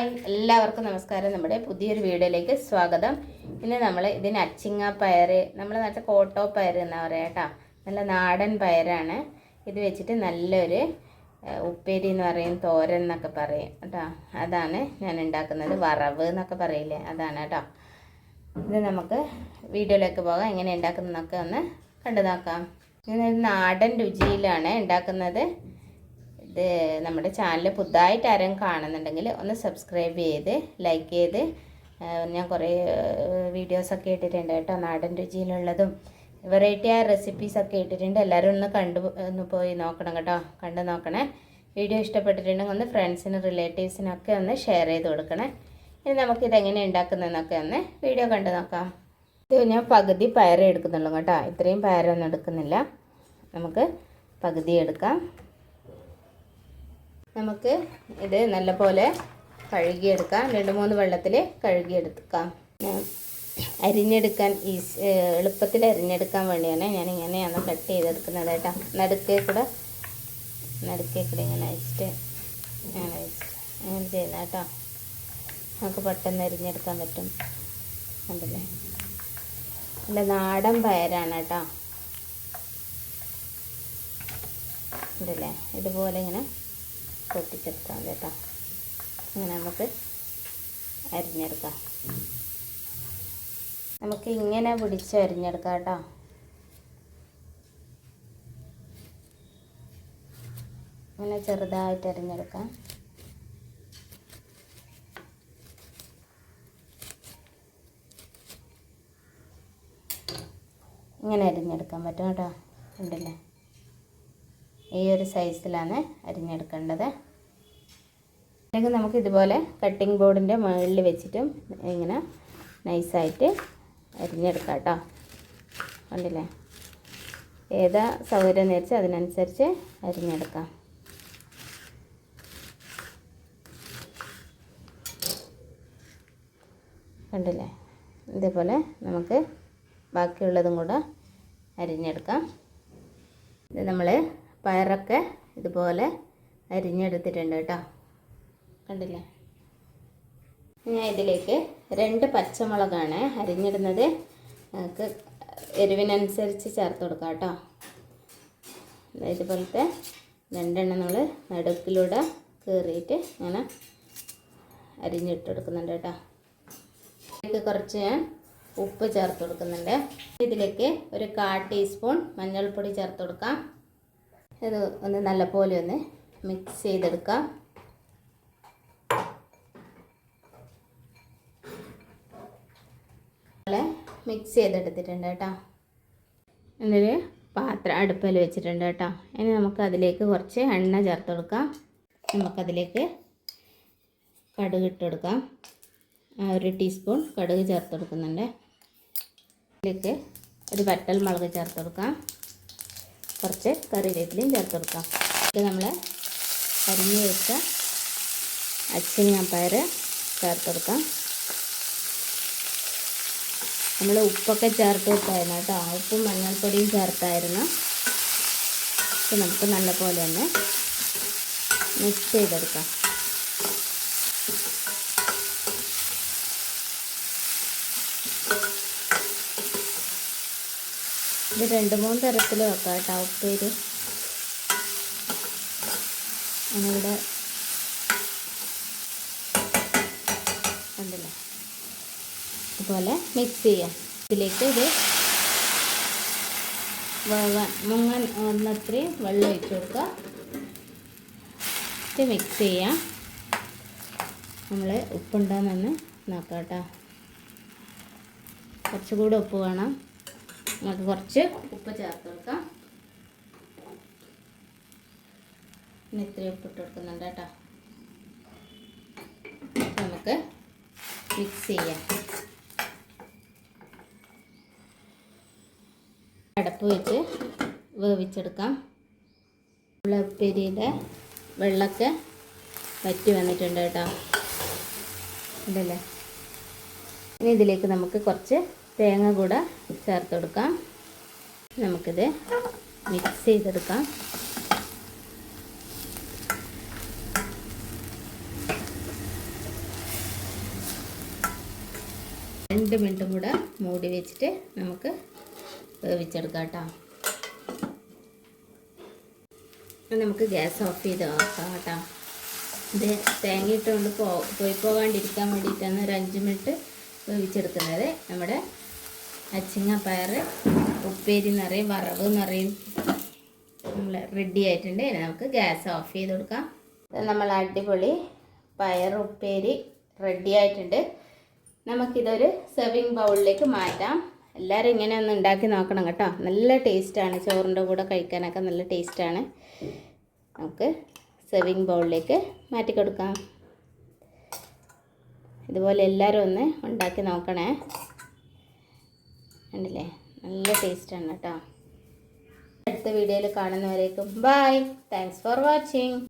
Hi എല്ലാവർക്കും നമസ്കാരം. നമ്മുടെ പുതിയൊരു വീഡിയോയിലേക്ക് സ്വാഗതം. ഇന്ന് നമ്മൾ ഇതിന് അച്ചിങ്ങ പയർ, നമ്മൾ നാട്ടിൽ കോട്ടോ പയർ എന്നാ പറയുക കേട്ടോ. നല്ല നാടൻ പയറാണ്. ഇത് വെച്ചിട്ട് നല്ലൊരു ഉപ്പേരി എന്ന് പറയും, തോരൻ എന്നൊക്കെ പറയും കേട്ടോ. അതാണ് ഞാൻ ഉണ്ടാക്കുന്നത്. വറവ് എന്നൊക്കെ പറയില്ലേ, അതാണ് കേട്ടോ. ഇത് നമുക്ക് വീഡിയോയിലേക്ക് പോകാം. എങ്ങനെ ഉണ്ടാക്കുന്നതെന്നൊക്കെ ഒന്ന് കണ്ടു നോക്കാം. ഇതൊരു നാടൻ രുചിയിലാണ് ഉണ്ടാക്കുന്നത്. ഇത് നമ്മുടെ ചാനൽ പുതുതായിട്ട് ആരും കാണുന്നുണ്ടെങ്കിൽ ഒന്ന് സബ്സ്ക്രൈബ് ചെയ്ത് ലൈക്ക് ചെയ്ത്, ഞാൻ കുറേ വീഡിയോസൊക്കെ ഇട്ടിട്ടുണ്ട് കേട്ടോ, നാടൻ രുചിയിലുള്ളതും വെറൈറ്റി ആയ റെസിപ്പീസൊക്കെ ഇട്ടിട്ടുണ്ട്. എല്ലാവരും ഒന്ന് പോയി നോക്കണം കേട്ടോ, കണ്ടു നോക്കണേ. വീഡിയോ ഇഷ്ടപ്പെട്ടിട്ടുണ്ടെങ്കിൽ ഒന്ന് ഫ്രണ്ട്സിനും റിലേറ്റീവ്സിനൊക്കെ ഒന്ന് ഷെയർ ചെയ്ത് കൊടുക്കണേ. ഇനി നമുക്കിതെങ്ങനെ ഉണ്ടാക്കുന്നതെന്നൊക്കെ ഒന്ന് വീഡിയോ കണ്ടു നോക്കാം. ഇത് ഞാൻ പകുതി പയർ എടുക്കുന്നുള്ളൂ കേട്ടോ, ഇത്രയും പയറൊന്നും എടുക്കുന്നില്ല. നമുക്ക് പകുതി എടുക്കാം. നമുക്ക് ഇത് നല്ലപോലെ കഴുകിയെടുക്കാം. 2-3 വെള്ളത്തിൽ കഴുകിയെടുക്കാം. അരിഞ്ഞെടുക്കാൻ എളുപ്പത്തിൽ അരിഞ്ഞെടുക്കാൻ വേണ്ടിയാണ് ഞാനിങ്ങനെയാണ് കട്ട് ചെയ്തെടുക്കുന്നത് കേട്ടോ. നടുക്കേ കൂടെ ഇങ്ങനെ അയച്ചിട്ട് അങ്ങനെ ചെയ്യുന്ന കേട്ടോ. നമുക്ക് പെട്ടെന്ന് അരിഞ്ഞെടുക്കാൻ പറ്റും. കണ്ടില്ലേ, നല്ല നാടൻ പയറാണ് കേട്ടോ. കണ്ടില്ലേ, ഇതുപോലെ ഇങ്ങനെ പൊട്ടിച്ചെടുക്കാം കേട്ടോ. അങ്ങനെ നമുക്ക് അരിഞ്ഞെടുക്കാം. നമുക്ക് ഇങ്ങനെ പിടിച്ച് അരിഞ്ഞെടുക്കാം കേട്ടോ. ഇങ്ങനെ ചെറുതായിട്ട് അരിഞ്ഞെടുക്കാം. ഇങ്ങനെ അരിഞ്ഞെടുക്കാൻ പറ്റും കേട്ടോ. ഉണ്ടല്ലേ, ഈ ഒരു സൈസിലാണ് അരിഞ്ഞെടുക്കേണ്ടത്. അല്ലെങ്കിൽ നമുക്ക് ഇതുപോലെ കട്ടിംഗ് ബോർഡിൻ്റെ മുകളിൽ വെച്ചിട്ടും ഇങ്ങനെ നൈസായിട്ട് അരിഞ്ഞെടുക്കാം കേട്ടോ. കണ്ടില്ലേ, ഏതാ സൗകര്യം എന്ന് വെച്ചാൽ അതിനനുസരിച്ച് അരിഞ്ഞെടുക്കാം. കണ്ടില്ലേ, ഇതേപോലെ നമുക്ക് ബാക്കിയുള്ളതും കൂടെ അരിഞ്ഞെടുക്കാം. ഇത് നമ്മൾ പയറൊക്കെ ഇതുപോലെ അരിഞ്ഞെടുത്തിട്ടുണ്ട് കേട്ടോ. കണ്ടില്ലേ, ഞാൻ ഇതിലേക്ക് 2 പച്ചമുളകാണ് അരിഞ്ഞിടുന്നത്. നമുക്ക് എരിവിനനുസരിച്ച് ചേർത്ത് കൊടുക്കാം കേട്ടോ. ഇതുപോലത്തെ 2 നമ്മൾ നടുക്കിലൂടെ കീറിയിട്ട് ഇങ്ങനെ അരിഞ്ഞിട്ട് കൊടുക്കുന്നുണ്ട് കേട്ടോ. ഇതിലേക്ക് കുറച്ച് ഞാൻ ഉപ്പ് ചേർത്ത് കൊടുക്കുന്നുണ്ട്. ഇതിലേക്ക് ഒരു 1/4 ടീസ്പൂൺ മഞ്ഞൾപ്പൊടി ചേർത്ത് കൊടുക്കാം. ഇത് ഒന്ന് നല്ലപോലെ ഒന്ന് മിക്സ് ചെയ്തെടുക്കാം. മിക്സ് ചെയ്തെടുത്തിട്ടുണ്ട് കേട്ടോ. എന്നൊരു പാത്രം അടുപ്പിൽ വെച്ചിട്ടുണ്ട് കേട്ടോ. ഇനി നമുക്ക് അതിലേക്ക് കുറച്ച് എണ്ണ ചേർത്ത് കൊടുക്കാം. നമുക്കതിലേക്ക് കടുക് ഇട്ട് കൊടുക്കാം. 1 ടീസ്പൂൺ കടുക് ചേർത്ത് കൊടുക്കുന്നുണ്ട്. ഇതിലേക്ക് ഒരു വറ്റൽ മുളക് ചേർത്ത് കൊടുക്കാം. കുറച്ച് കറിവേപ്പിലയും ചേർത്ത് കൊടുക്കാം. ഇത് നമ്മൾ അരിഞ്ഞ് വെച്ച അച്ചിങ്ങ പയർ ചേർത്ത് കൊടുക്കാം. നമ്മൾ ഉപ്പൊക്കെ ചേർത്ത് കൊടുത്തായിരുന്നു കേട്ടോ, ഉപ്പും മഞ്ഞൾപ്പൊടിയും ചേർത്തായിരുന്നു. ഇത് നമുക്ക് നല്ലപോലെ തന്നെ മിക്സ് ചെയ്തെടുക്കാം. ഇത് 2-3 തരത്തിൽ വെക്കാം കേട്ടോ ഉപ്പേരി. നമ്മളിവിടെ കണ്ടില്ലേ, ഇതുപോലെ മിക്സ് ചെയ്യാം. ഇതിലേക്ക് ഇത് മുങ്ങാൻ ഒന്നത്രയും വെള്ളം ഒഴിച്ച് കൊടുക്കുക. ഇത് മിക്സ് ചെയ്യാം. നമ്മൾ ഉപ്പുണ്ടോയെന്നൊന്ന് നോക്കാം കേട്ടോ. കുറച്ചുകൂടെ ഉപ്പ് വേണം. നമുക്ക് കുറച്ച് ഉപ്പ് ചേർത്ത് കൊടുക്കാം. ഇനി ഇത്രയും ഉപ്പിട്ട് കൊടുക്കുന്നുണ്ട് കേട്ടോ. നമുക്ക് മിക്സ് ചെയ്യാം. അടപ്പ് വെച്ച് വേവിച്ചെടുക്കാം. ഉപ്പേരിയുടെ വെള്ളമൊക്കെ വറ്റി വന്നിട്ടുണ്ട് കേട്ടോ. ഇതല്ലേ, ഇനി ഇതിലേക്ക് നമുക്ക് കുറച്ച് തേങ്ങ കൂടെ ചേർത്ത് കൊടുക്കാം. നമുക്കിത് മിക്സ് ചെയ്തെടുക്കാം. 2 മിനിറ്റും കൂടെ മൂടി വെച്ചിട്ട് നമുക്ക് വേവിച്ചെടുക്കാം കേട്ടോ. നമുക്ക് ഗ്യാസ് ഓഫ് ചെയ്ത് നോക്കാം കേട്ടോ. ഇത് തേങ്ങ ഇട്ടുകൊണ്ട് പോയി പോകാണ്ടിരിക്കാൻ വേണ്ടിയിട്ടാണ് ഒരു 5 മിനിറ്റ് വേവിച്ചെടുക്കുന്നത്. നമ്മുടെ അച്ചിങ്ങ പയർ ഉപ്പേരി എന്ന് പറയും, വറവ് എന്ന് പറയും, നമ്മൾ റെഡി ആയിട്ടുണ്ട്. ഇനി നമുക്ക് ഗ്യാസ് ഓഫ് ചെയ്ത് കൊടുക്കാം. നമ്മൾ അടിപൊളി പയർ ഉപ്പേരി റെഡി ആയിട്ടുണ്ട്. നമുക്കിതൊരു സെർവിങ് ബൗളിലേക്ക് മാറ്റാം. എല്ലാവരും ഇങ്ങനെ ഒന്ന് ഉണ്ടാക്കി നോക്കണം കേട്ടോ. നല്ല ടേസ്റ്റാണ്, ചോറിൻ്റെ കൂടെ കഴിക്കാനൊക്കെ നല്ല ടേസ്റ്റാണ്. നമുക്ക് സെർവിങ് ബൗളിലേക്ക് മാറ്റി കൊടുക്കാം. ഇതുപോലെ എല്ലാവരും ഒന്ന് ഉണ്ടാക്കി നോക്കണേ. കണ്ടില്ലേ, നല്ല ടേസ്റ്റാണ് കേട്ടോ. അടുത്ത വീഡിയോയിൽ കാണുന്നവരേക്കും ബൈ. Thanks for watching.